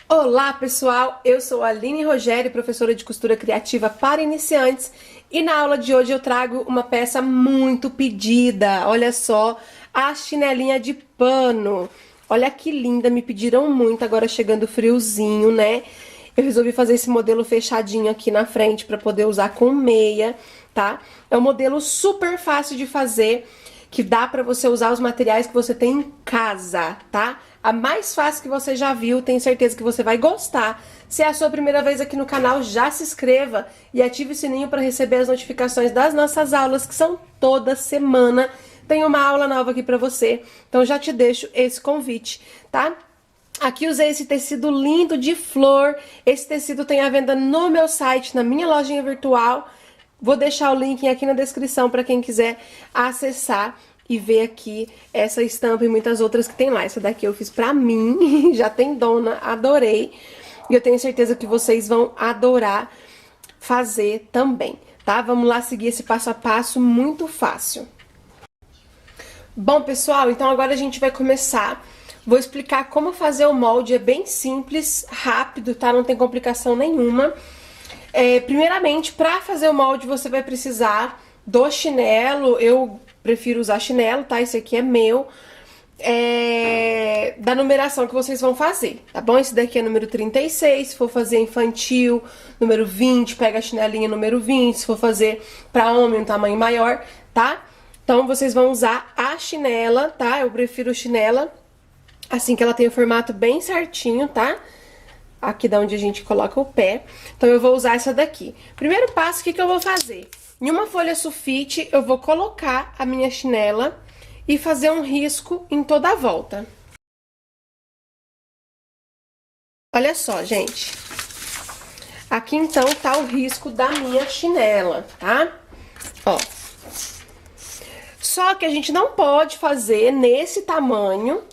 Olá pessoal, eu sou a Aline Rogério, professora de costura criativa para iniciantes, e na aula de hoje eu trago uma peça muito pedida. Olha só, a chinelinha de pano. Olha que linda, me pediram muito, agora chegando o friozinho, né? Eu resolvi fazer esse modelo fechadinho aqui na frente para poder usar com meia, tá? É um modelo super fácil de fazer, que dá pra você usar os materiais que você tem em casa, tá? A mais fácil que você já viu, tenho certeza que você vai gostar. Se é a sua primeira vez aqui no canal, já se inscreva e ative o sininho para receber as notificações das nossas aulas, que são toda semana. Tem uma aula nova aqui pra você, então já te deixo esse convite, tá? Aqui usei esse tecido lindo de flor. Esse tecido tem à venda no meu site, na minha lojinha virtual. Vou deixar o link aqui na descrição para quem quiser acessar e ver aqui essa estampa e muitas outras que tem lá. Essa daqui eu fiz pra mim, já tem dona, adorei. E eu tenho certeza que vocês vão adorar fazer também, tá? Vamos lá seguir esse passo a passo muito fácil. Bom, pessoal, então agora a gente vai começar. Vou explicar como fazer o molde, é bem simples, rápido, tá? Não tem complicação nenhuma. Primeiramente, para fazer o molde, você vai precisar do chinelo. Eu prefiro usar chinelo, tá? Esse aqui é meu. Da numeração que vocês vão fazer, tá bom? Esse daqui é número 36, se for fazer infantil, número 20, pega a chinelinha número 20, se for fazer para homem, um tamanho maior, tá? Então, vocês vão usar a chinela, tá? Eu prefiro chinela, assim que ela tem o formato bem certinho, tá? Aqui da onde a gente coloca o pé. Então, eu vou usar essa daqui. Primeiro passo, o que eu vou fazer? Em uma folha sulfite, eu vou colocar a minha chinela e fazer um risco em toda a volta. Olha só, gente. Aqui, então, tá o risco da minha chinela, tá? Ó. Só que a gente não pode fazer nesse tamanho,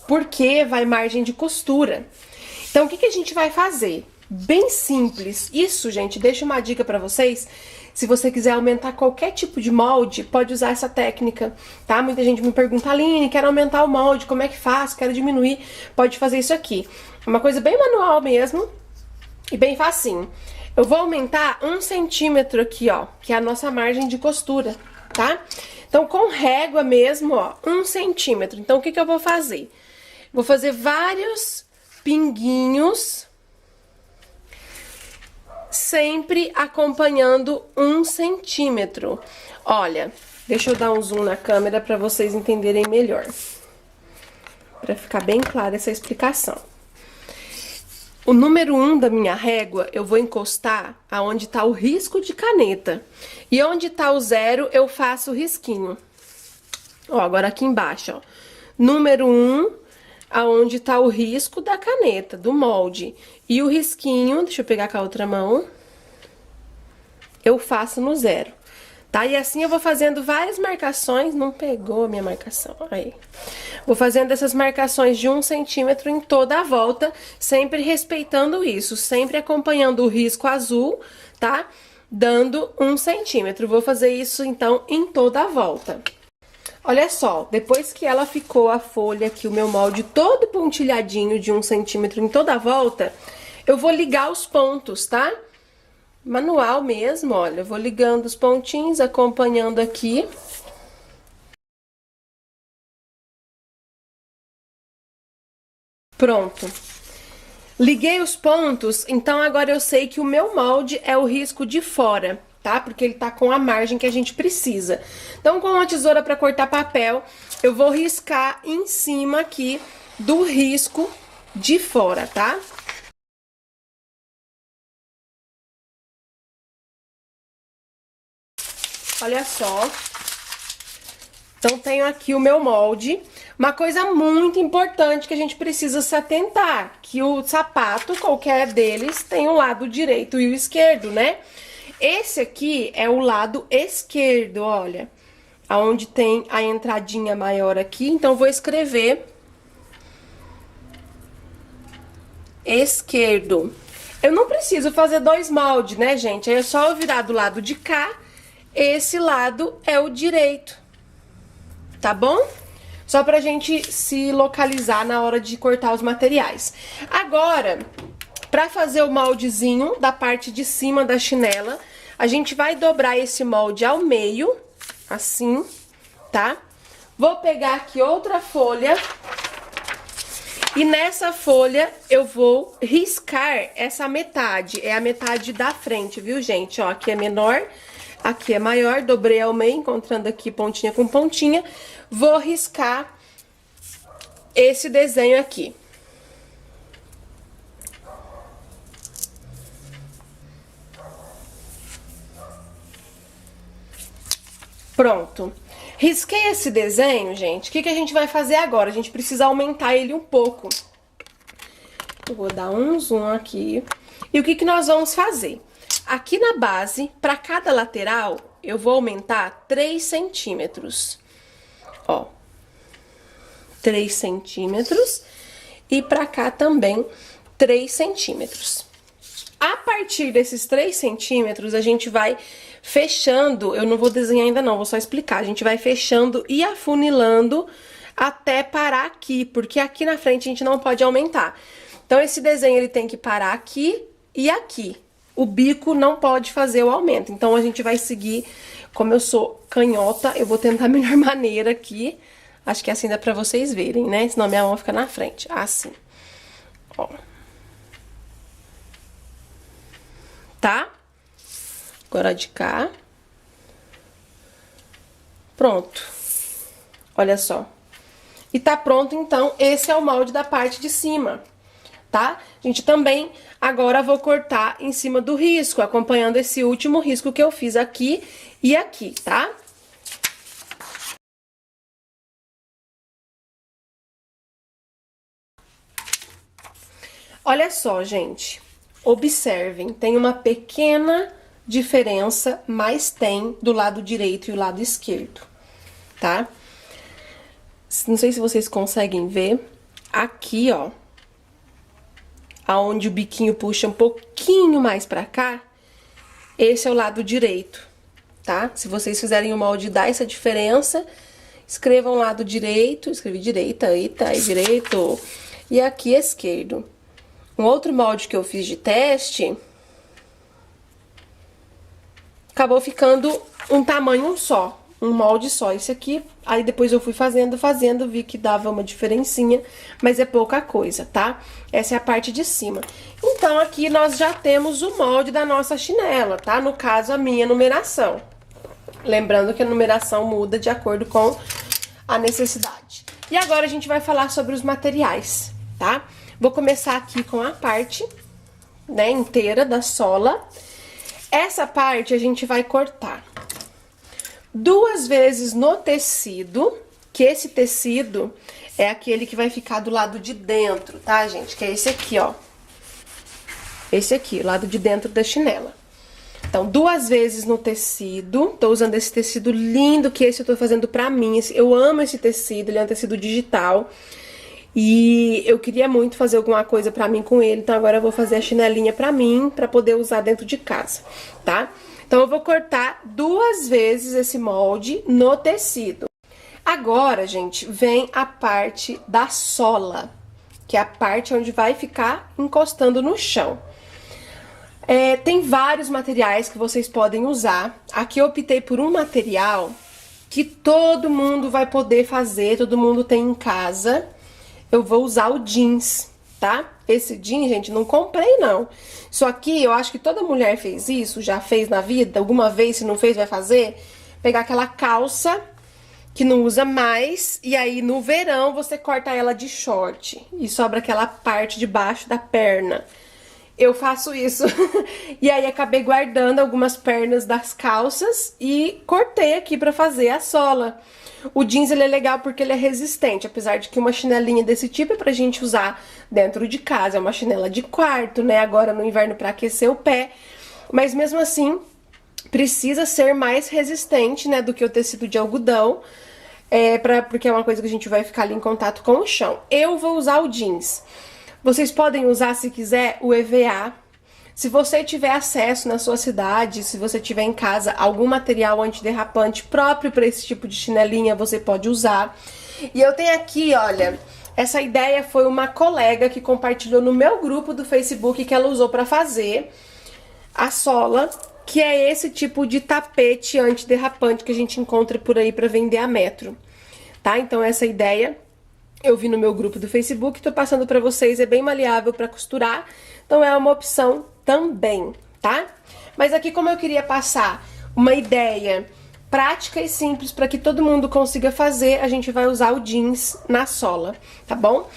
porque vai margem de costura. Então, o que a gente vai fazer? Bem simples. Isso, gente, deixa uma dica pra vocês. Se você quiser aumentar qualquer tipo de molde, pode usar essa técnica, tá? Muita gente me pergunta, Aline, quero aumentar o molde, como é que faço? Quero diminuir. Pode fazer isso aqui. É uma coisa bem manual mesmo e bem facinho. Eu vou aumentar 1 centímetro aqui, ó, que é a nossa margem de costura, tá? Então, com régua mesmo, ó, 1 centímetro. Então, o que eu vou fazer? Vou fazer vários pinguinhos, sempre acompanhando 1 centímetro. Olha, deixa eu dar um zoom na câmera para vocês entenderem melhor, para ficar bem clara essa explicação. O número 1 da minha régua, eu vou encostar aonde tá o risco de caneta. E onde tá o 0, eu faço o risquinho. Ó, agora aqui embaixo, ó. Número 1, aonde tá o risco da caneta, do molde. E o risquinho, deixa eu pegar com a outra mão, eu faço no 0, tá? E assim eu vou fazendo várias marcações, não pegou a minha marcação, aí. Vou fazendo essas marcações de 1 centímetro em toda a volta, sempre respeitando isso, sempre acompanhando o risco azul, tá? Dando 1 centímetro. Vou fazer isso, então, em toda a volta. Olha só, depois que ela ficou a folha aqui, o meu molde todo pontilhadinho de 1 centímetro em toda a volta, eu vou ligar os pontos, tá? Manual mesmo, olha, eu vou ligando os pontinhos, acompanhando aqui. Pronto. Liguei os pontos, então agora eu sei que o meu molde é o risco de fora, tá? Porque ele tá com a margem que a gente precisa. Então, com uma tesoura para cortar papel, eu vou riscar em cima aqui do risco de fora, tá? Olha só. Então, tenho aqui o meu molde. Uma coisa muito importante que a gente precisa se atentar, que o sapato, qualquer deles, tem o lado direito e o esquerdo, né? Esse aqui é o lado esquerdo, olha, aonde tem a entradinha maior aqui. Então, vou escrever esquerdo. Eu não preciso fazer 2 moldes, né, gente? Aí é só eu virar do lado de cá, esse lado é o direito, tá bom? Só pra gente se localizar na hora de cortar os materiais. Agora, pra fazer o moldezinho da parte de cima da chinela, a gente vai dobrar esse molde ao meio, assim, tá? Vou pegar aqui outra folha e nessa folha eu vou riscar essa metade, é a metade da frente, viu, gente? Ó, aqui é menor, aqui é maior, dobrei ao meio, encontrando aqui pontinha com pontinha. Vou riscar esse desenho aqui. Pronto. Risquei esse desenho, gente. O que a gente vai fazer agora? A gente precisa aumentar ele um pouco. Eu vou dar um zoom aqui. E o que nós vamos fazer? Aqui na base, para cada lateral, eu vou aumentar 3 centímetros. Ó. 3 centímetros. E para cá também 3 centímetros. A partir desses 3 centímetros, a gente vai fechando, eu não vou desenhar ainda não, vou só explicar. A gente vai fechando e afunilando até parar aqui, porque aqui na frente a gente não pode aumentar. Então, esse desenho ele tem que parar aqui e aqui. O bico não pode fazer o aumento. Então, a gente vai seguir, como eu sou canhota, eu vou tentar a melhor maneira aqui. Acho que assim dá pra vocês verem, né? Senão minha mão fica na frente. Assim. Ó. Tá? Agora de cá. Pronto. Olha só. E tá pronto, então, esse é o molde da parte de cima, tá? Gente, também agora vou cortar em cima do risco, acompanhando esse último risco que eu fiz aqui e aqui, tá? Olha só, gente. Observem, tem uma pequena diferença, mas tem do lado direito e o lado esquerdo, tá? Não sei se vocês conseguem ver, aqui, ó, aonde o biquinho puxa um pouquinho mais pra cá, esse é o lado direito, tá? Se vocês fizerem o molde dá essa diferença, escrevam lado direito, escrevi direita, eita, e direito, e aqui esquerdo. Um outro molde que eu fiz de teste acabou ficando um tamanho só, um molde só, esse aqui. Aí depois eu fui fazendo, vi que dava uma diferencinha, mas é pouca coisa, tá? Essa é a parte de cima. Então, aqui nós já temos o molde da nossa chinela, tá? No caso, a minha numeração. Lembrando que a numeração muda de acordo com a necessidade. E agora a gente vai falar sobre os materiais, tá? Vou começar aqui com a parte, né, inteira da sola. Essa parte a gente vai cortar 2 vezes no tecido, que esse tecido é aquele que vai ficar do lado de dentro, tá, gente? Que é esse aqui, ó. Esse aqui, o lado de dentro da chinela. Então, 2 vezes no tecido. Tô usando esse tecido lindo, que esse eu tô fazendo pra mim. Eu amo esse tecido, ele é um tecido digital. E eu queria muito fazer alguma coisa pra mim com ele, então agora eu vou fazer a chinelinha pra mim, pra poder usar dentro de casa, tá? Então, eu vou cortar 2 vezes esse molde no tecido. Agora, gente, vem a parte da sola, que é a parte onde vai ficar encostando no chão. Tem vários materiais que vocês podem usar. Aqui eu optei por um material que todo mundo vai poder fazer, todo mundo tem em casa. Eu vou usar o jeans, tá? Esse jeans, gente, não comprei, não. Isso aqui, eu acho que toda mulher fez isso, já fez na vida, alguma vez, se não fez, vai fazer. Pegar aquela calça que não usa mais, e aí no verão você corta ela de short. E sobra aquela parte de baixo da perna. Eu faço isso. E aí acabei guardando algumas pernas das calças e cortei aqui pra fazer a sola. O jeans, ele é legal porque ele é resistente, apesar de que uma chinelinha desse tipo é pra gente usar dentro de casa, é uma chinela de quarto, né, agora no inverno pra aquecer o pé, mas mesmo assim precisa ser mais resistente, né, do que o tecido de algodão, porque é uma coisa que a gente vai ficar ali em contato com o chão. Eu vou usar o jeans. Vocês podem usar, se quiser, o EVA. Se você tiver acesso na sua cidade, se você tiver em casa algum material antiderrapante próprio para esse tipo de chinelinha, você pode usar. E eu tenho aqui, olha, essa ideia foi uma colega que compartilhou no meu grupo do Facebook que ela usou pra fazer a sola, que é esse tipo de tapete antiderrapante que a gente encontra por aí pra vender a metro, tá? Então essa ideia eu vi no meu grupo do Facebook, tô passando pra vocês, é bem maleável pra costurar, então é uma opção também, tá? Mas aqui, como eu queria passar uma ideia prática e simples para que todo mundo consiga fazer, a gente vai usar o jeans na sola, tá bom?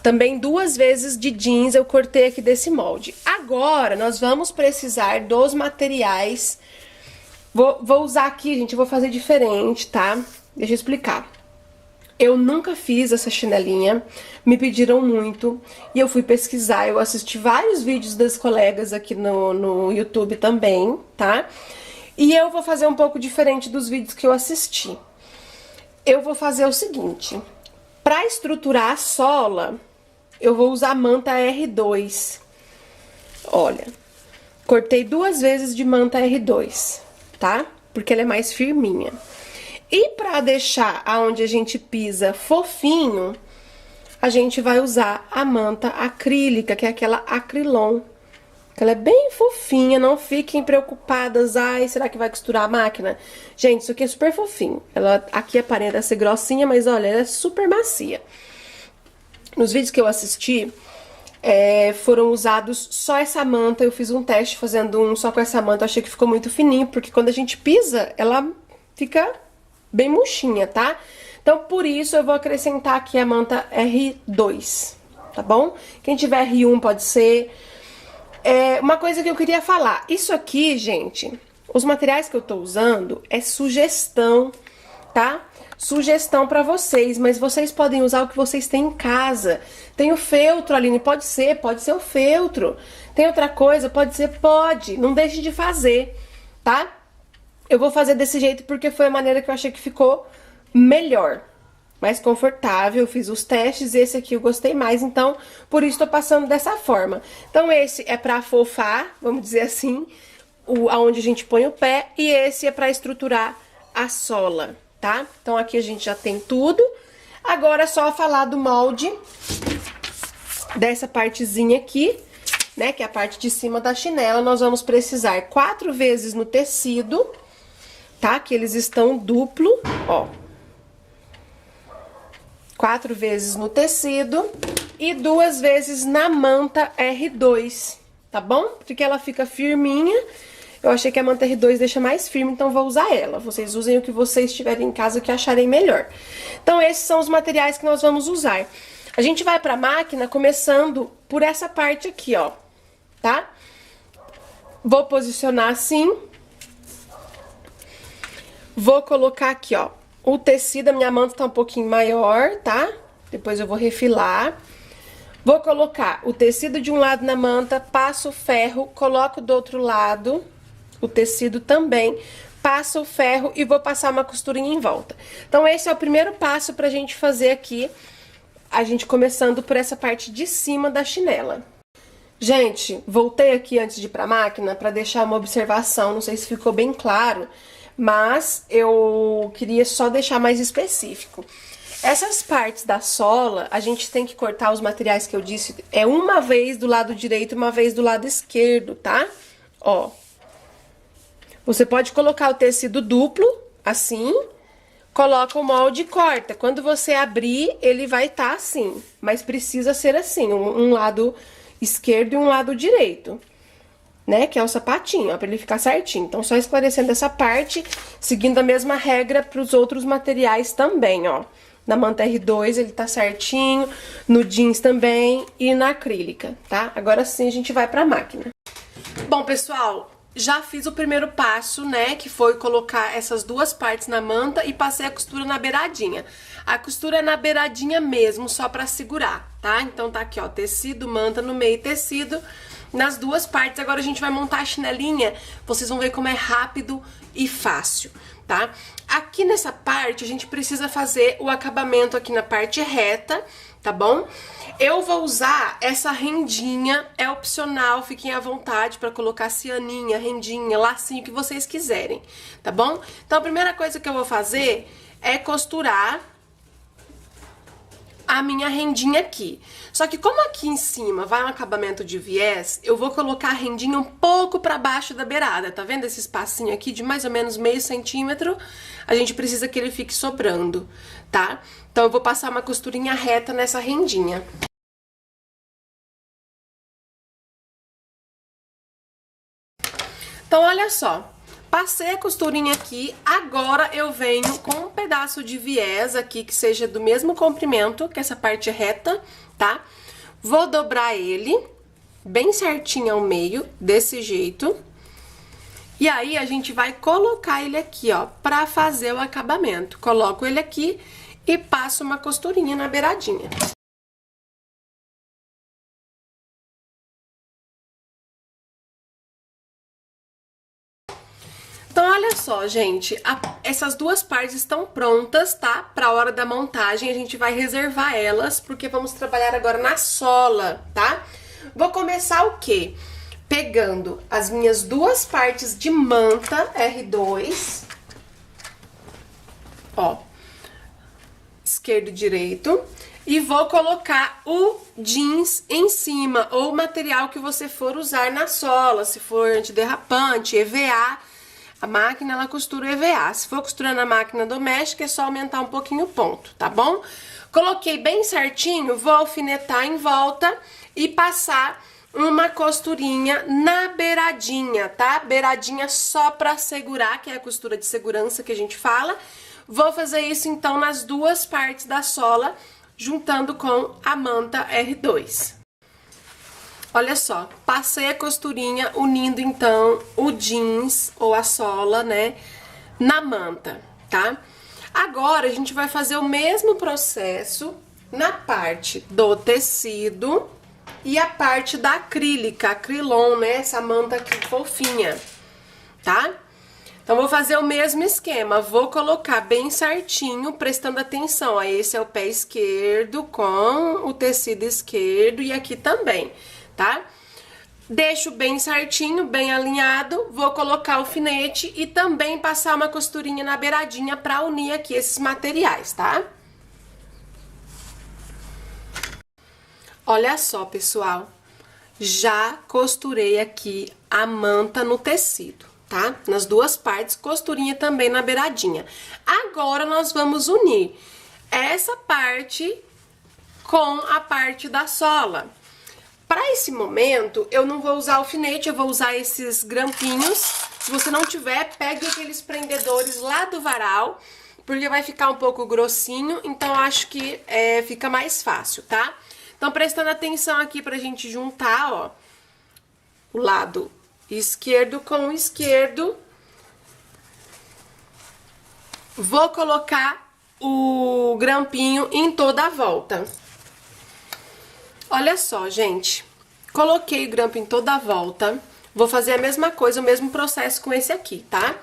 Também 2 vezes de jeans eu cortei aqui desse molde. Agora, nós vamos precisar dos materiais. Vou usar aqui, gente, eu vou fazer diferente, tá? Deixa eu explicar. Eu nunca fiz essa chinelinha, me pediram muito e eu fui pesquisar. Eu assisti vários vídeos das colegas aqui no YouTube também, tá? E eu vou fazer um pouco diferente dos vídeos que eu assisti. Eu vou fazer o seguinte, pra estruturar a sola, eu vou usar a manta R2. Olha, cortei 2 vezes de manta R2, tá? Porque ela é mais firminha. E pra deixar aonde a gente pisa fofinho, a gente vai usar a manta acrílica, que é aquela Acrylon. Ela é bem fofinha, não fiquem preocupadas. Ai, será que vai costurar a máquina? Gente, isso aqui é super fofinho. Ela aqui aparenta ser grossinha, mas olha, ela é super macia. Nos vídeos que eu assisti, foram usados só essa manta. Eu fiz um teste fazendo um só com essa manta, eu achei que ficou muito fininho, porque quando a gente pisa, ela fica bem murchinha, tá? Então, por isso, eu vou acrescentar aqui a manta R2, tá bom? Quem tiver R1 pode ser. Uma coisa que eu queria falar, isso aqui, gente, os materiais que eu tô usando é sugestão, tá? Sugestão pra vocês, mas vocês podem usar o que vocês têm em casa. Tem o feltro, Aline, pode ser o feltro. Tem outra coisa, pode ser, pode. Não deixe de fazer, tá? Eu vou fazer desse jeito porque foi a maneira que eu achei que ficou melhor, mais confortável. Eu fiz os testes e esse aqui eu gostei mais, então por isso tô passando dessa forma. Então esse é pra afofar, vamos dizer assim, aonde a gente põe o pé, e esse é pra estruturar a sola, tá? Então aqui a gente já tem tudo. Agora é só falar do molde dessa partezinha aqui, né, que é a parte de cima da chinela. Nós vamos precisar 4 vezes no tecido, tá? Que eles estão duplo, ó. 4 vezes no tecido e 2 vezes na manta R2, tá bom? Porque ela fica firminha. Eu achei que a manta R2 deixa mais firme, então vou usar ela. Vocês usem o que vocês tiverem em casa, o que acharem melhor. Então, esses são os materiais que nós vamos usar. A gente vai pra máquina começando por essa parte aqui, ó, tá? Vou posicionar assim. Vou colocar aqui, ó, o tecido. A minha manta tá um pouquinho maior, tá? Depois eu vou refilar. Vou colocar o tecido de um lado na manta, passo o ferro, coloco do outro lado o tecido também, passo o ferro e vou passar uma costurinha em volta. Então, esse é o primeiro passo pra gente fazer aqui, a gente começando por essa parte de cima da chinela. Gente, voltei aqui antes de ir pra máquina pra deixar uma observação, não sei se ficou bem claro, mas eu queria só deixar mais específico. Essas partes da sola, a gente tem que cortar os materiais que eu disse, uma vez do lado direito e uma vez do lado esquerdo, tá? Ó. Você pode colocar o tecido duplo, assim, coloca o molde e corta. Quando você abrir, ele vai estar assim, mas precisa ser assim, um lado esquerdo e um lado direito, né? Que é o sapatinho, ó, pra ele ficar certinho. Então, só esclarecendo essa parte, seguindo a mesma regra pros outros materiais também, ó. Na manta R2 ele tá certinho, no jeans também e na acrílica, tá? Agora sim a gente vai pra máquina. Bom, pessoal, já fiz o primeiro passo, né, que foi colocar essas duas partes na manta e passei a costura na beiradinha. A costura é na beiradinha mesmo, só pra segurar, tá? Então tá aqui, ó, tecido, manta no meio, tecido nas duas partes. Agora a gente vai montar a chinelinha, vocês vão ver como é rápido e fácil, tá? Aqui nessa parte a gente precisa fazer o acabamento aqui na parte reta, tá bom? Eu vou usar essa rendinha, é opcional, fiquem à vontade pra colocar cianinha, rendinha, lacinho, o que vocês quiserem, tá bom? Então a primeira coisa que eu vou fazer é costurar a minha rendinha aqui. Só que como aqui em cima vai um acabamento de viés, eu vou colocar a rendinha um pouco para baixo da beirada. Tá vendo esse espacinho aqui de mais ou menos meio centímetro? A gente precisa que ele fique sobrando, tá? Então eu vou passar uma costurinha reta nessa rendinha. Então olha só, passei a costurinha aqui, agora eu venho com um pedaço de viés aqui que seja do mesmo comprimento que essa parte reta, tá? Vou dobrar ele bem certinho ao meio, desse jeito. E aí a gente vai colocar ele aqui, ó, pra fazer o acabamento. Coloco ele aqui e passo uma costurinha na beiradinha. Então, olha só, gente, essas duas partes estão prontas, tá? Pra hora da montagem, a gente vai reservar elas, porque vamos trabalhar agora na sola, tá? Vou começar o quê? Pegando as minhas duas partes de manta R2, ó, esquerdo e direito, e vou colocar o jeans em cima, ou o material que você for usar na sola, se for antiderrapante, EVA. A máquina, ela costura EVA. Se for costurar na máquina doméstica, é só aumentar um pouquinho o ponto, tá bom? Coloquei bem certinho, vou alfinetar em volta e passar uma costurinha na beiradinha, tá? Beiradinha só pra segurar, que é a costura de segurança que a gente fala. Vou fazer isso, então, nas duas partes da sola, juntando com a manta R2. Olha só, passei a costurinha unindo, então, o jeans ou a sola, né, na manta, tá? Agora, a gente vai fazer o mesmo processo na parte do tecido e a parte da acrílica, acrilon, né, essa manta aqui fofinha, tá? Então, vou fazer o mesmo esquema, vou colocar bem certinho, prestando atenção, ó, esse é o pé esquerdo com o tecido esquerdo e aqui também, tá? Deixo bem certinho, bem alinhado, vou colocar alfinete e também passar uma costurinha na beiradinha pra unir aqui esses materiais, tá? Olha só, pessoal, já costurei aqui a manta no tecido, tá? Nas duas partes, costurinha também na beiradinha. Agora, nós vamos unir essa parte com a parte da sola. Para esse momento, eu não vou usar alfinete, eu vou usar esses grampinhos. Se você não tiver, pegue aqueles prendedores lá do varal, porque vai ficar um pouco grossinho, então acho que fica mais fácil, tá? Então, prestando atenção aqui pra gente juntar, ó, o lado esquerdo com o esquerdo. Vou colocar o grampinho em toda a volta. Olha só, gente, coloquei o grampo em toda a volta, vou fazer a mesma coisa, o mesmo processo com esse aqui, tá?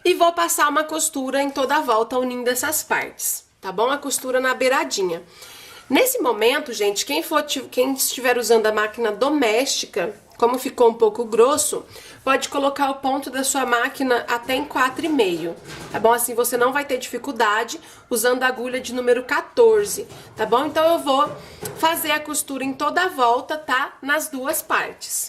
E vou passar uma costura em toda a volta, unindo essas partes, tá bom? A costura na beiradinha. Nesse momento, gente, quem estiver usando a máquina doméstica, como ficou um pouco grosso, pode colocar o ponto da sua máquina até em 4,5, tá bom? Assim você não vai ter dificuldade usando a agulha de número 14, tá bom? Então eu vou fazer a costura em toda a volta, tá? Nas duas partes.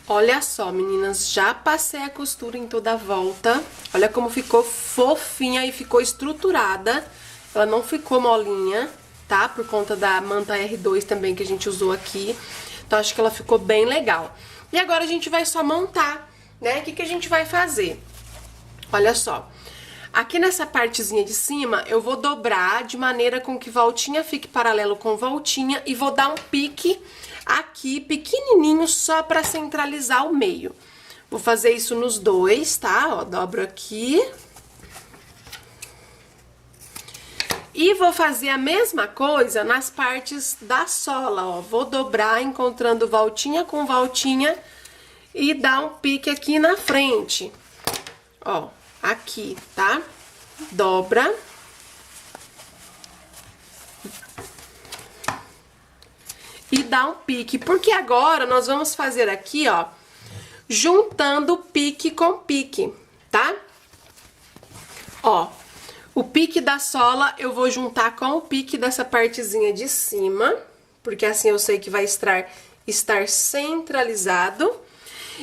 Olha só, meninas, já passei a costura em toda a volta. Olha como ficou fofinha e ficou estruturada. Ela não ficou molinha, tá? Por conta da manta R2 também que a gente usou aqui. Então, acho que ela ficou bem legal. E agora a gente vai só montar, né? O que que a gente vai fazer? Olha só. Aqui nessa partezinha de cima, eu vou dobrar de maneira com que voltinha fique paralelo com voltinha e vou dar um pique aqui, pequenininho, só pra centralizar o meio. Vou fazer isso nos dois, tá? Ó, dobro aqui. E vou fazer a mesma coisa nas partes da sola, ó. Vou dobrar, encontrando voltinha com voltinha e dar um pique aqui na frente. Ó, aqui, tá? Dobra. E dá um pique, porque agora nós vamos fazer aqui, ó, juntando pique com pique, tá? Ó, o pique da sola eu vou juntar com o pique dessa partezinha de cima, porque assim eu sei que vai estar centralizado.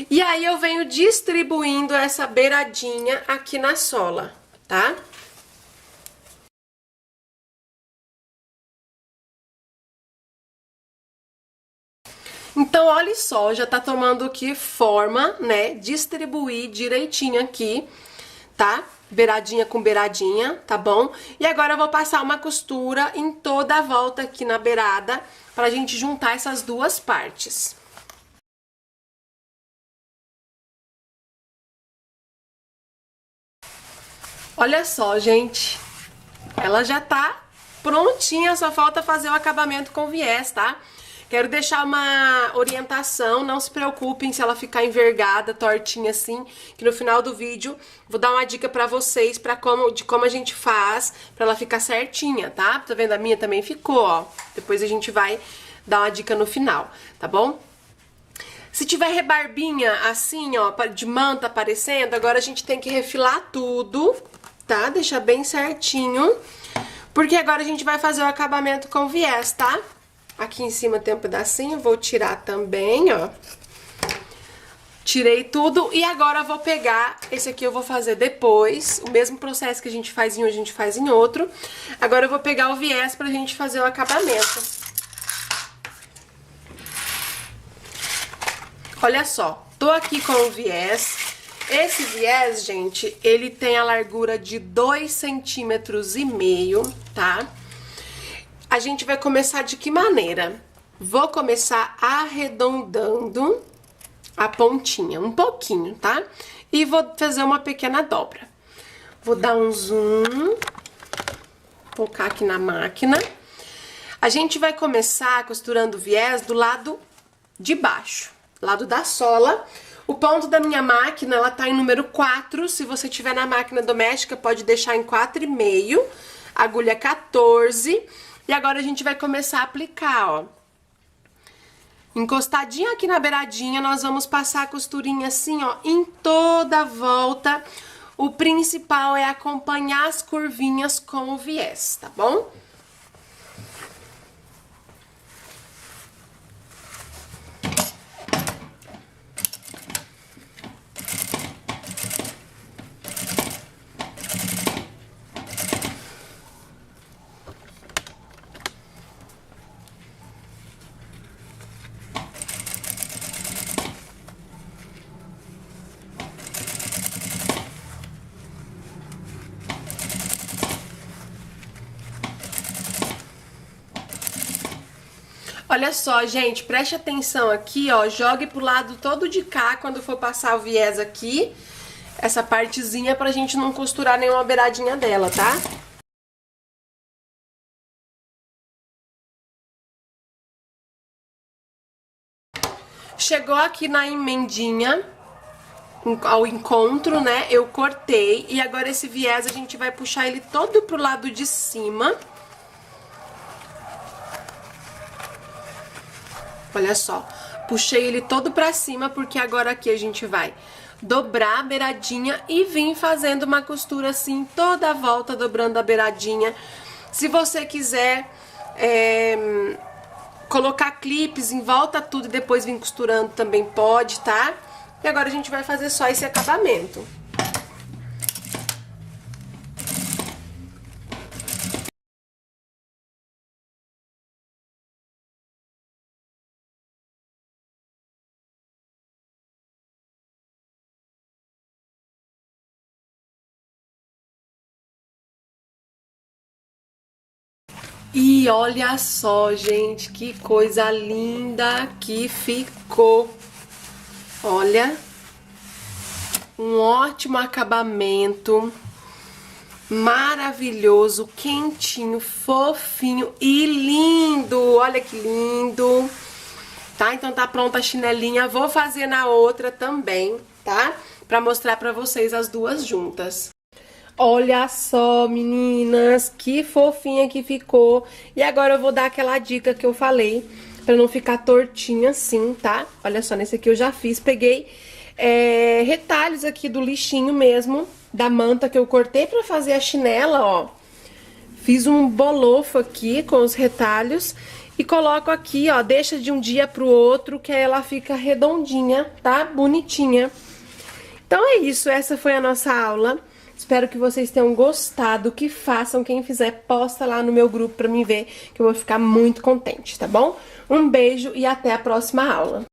E aí eu venho distribuindo essa beiradinha aqui na sola, tá? Então, olha só, já tá tomando aqui forma, né? Distribuir direitinho aqui, tá? Beiradinha com beiradinha, tá bom? E agora eu vou passar uma costura em toda a volta aqui na beirada pra gente juntar essas duas partes. Olha só, gente, ela já tá prontinha, só falta fazer o acabamento com viés, tá? Quero deixar uma orientação, não se preocupem se ela ficar envergada, tortinha assim, que no final do vídeo vou dar uma dica pra vocês de como a gente faz pra ela ficar certinha, tá? Tá vendo? A minha também ficou, ó. Depois a gente vai dar uma dica no final, tá bom? Se tiver rebarbinha assim, ó, de manta aparecendo, agora a gente tem que refilar tudo, tá? Deixar bem certinho, porque agora a gente vai fazer o acabamento com viés, tá? Aqui em cima tem um pedacinho, vou tirar também, ó. Tirei tudo e agora eu vou pegar, esse aqui eu vou fazer depois, o mesmo processo que a gente faz em um, a gente faz em outro. Agora eu vou pegar o viés pra gente fazer o acabamento. Olha só, tô aqui com o viés. Esse viés, gente, ele tem a largura de 2,5 centímetros, tá? A gente vai começar de que maneira? Vou começar arredondando a pontinha, um pouquinho, tá? E vou fazer uma pequena dobra. Vou dar um zoom, colocar aqui na máquina. A gente vai começar costurando o viés do lado de baixo, lado da sola. O ponto da minha máquina, ela tá em número 4, se você tiver na máquina doméstica, pode deixar em 4,5, agulha 14, e agora a gente vai começar a aplicar, ó. Encostadinho aqui na beiradinha, nós vamos passar a costurinha assim, ó, em toda a volta. O principal é acompanhar as curvinhas com o viés, tá bom? Olha só, gente, preste atenção aqui, ó, jogue pro lado todo de cá quando for passar o viés aqui, essa partezinha pra gente não costurar nenhuma beiradinha dela, tá? Chegou aqui na emendinha, ao encontro, né, eu cortei, e agora esse viés a gente vai puxar ele todo pro lado de cima. Olha só, puxei ele todo pra cima, porque agora aqui a gente vai dobrar a beiradinha e vir fazendo uma costura assim, toda a volta, dobrando a beiradinha. Se você quiser colocar clipes em volta tudo e depois vir costurando também pode, tá? E agora a gente vai fazer só esse acabamento. E olha só, gente, que coisa linda que ficou. Olha, um ótimo acabamento, maravilhoso, quentinho, fofinho e lindo. Olha que lindo, tá? Então tá pronta a chinelinha, vou fazer na outra também, tá? Pra mostrar pra vocês as duas juntas. Olha só, meninas, que fofinha que ficou. E agora eu vou dar aquela dica que eu falei, pra não ficar tortinha assim, tá? Olha só, nesse aqui eu já fiz, peguei retalhos aqui do lixinho mesmo, da manta que eu cortei pra fazer a chinela, ó. Fiz um bolofo aqui com os retalhos e coloco aqui, ó, deixa de um dia pro outro, que aí ela fica redondinha, tá? Bonitinha. Então é isso, essa foi a nossa aula. Espero que vocês tenham gostado, que façam, quem fizer, posta lá no meu grupo pra mim ver, que eu vou ficar muito contente, tá bom? Um beijo e até a próxima aula.